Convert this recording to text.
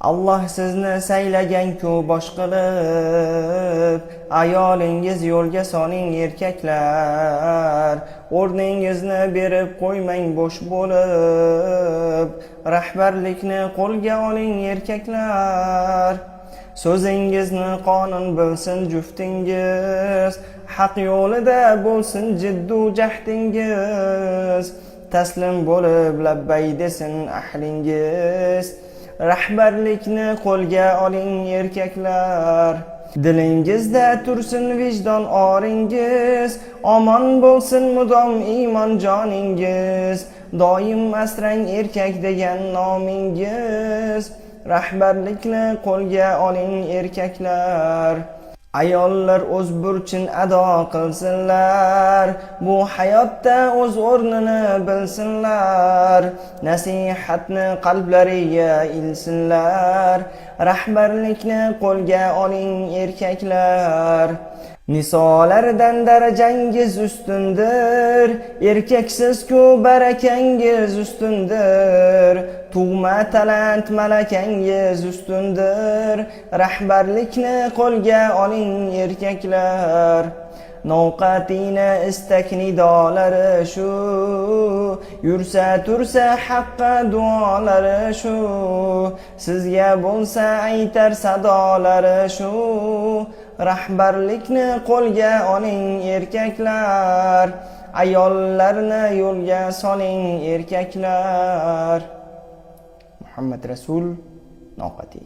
Allah sizni saylagan-ku bosh qilib, ayolingiz yo'lga soling erkaklar, o'rningizni berib qo'ymang bo'sh bo'lib, rahbarlikni qo'lga oling erkaklar. So'zingizni qonun bilsin juftingiz, haq yo'lida bo'lsin jiddu jahdingiz, taslim bo'lib labbay desin ahlingiz. Rahbarlikni qo'lga oling erkaklar. Dilingizda tursin vijdon oringiz, omon bo'lsin mudom iymon joningiz, doim asrang erkak degan nomingiz. Rahbarlikni qo'lga oling erkaklar. Ayollar o'z burchin ado qilsinlar, bu hayotda o'z o'rnini bilsinlar, nasihatni qalblariga ilsinlar. Rahbarlikni qo'lga oling erkaklar. Nisolardan darajangiz ustundir, erkaksiz-ku barakangiz ustundir, tug'ma talant malakangiz ustundir. Rahbarlikni qo'lga oling erkaklar. Novqatina istak nidolari shu, yursa tursa haqqa duolari shu, sizga bo'lsa aytar sadolari shu. Rahbarlikni qo'lga oling erkaklar, ayollarni yo'lga soling erkaklar. Muhammad Rasul Noqati.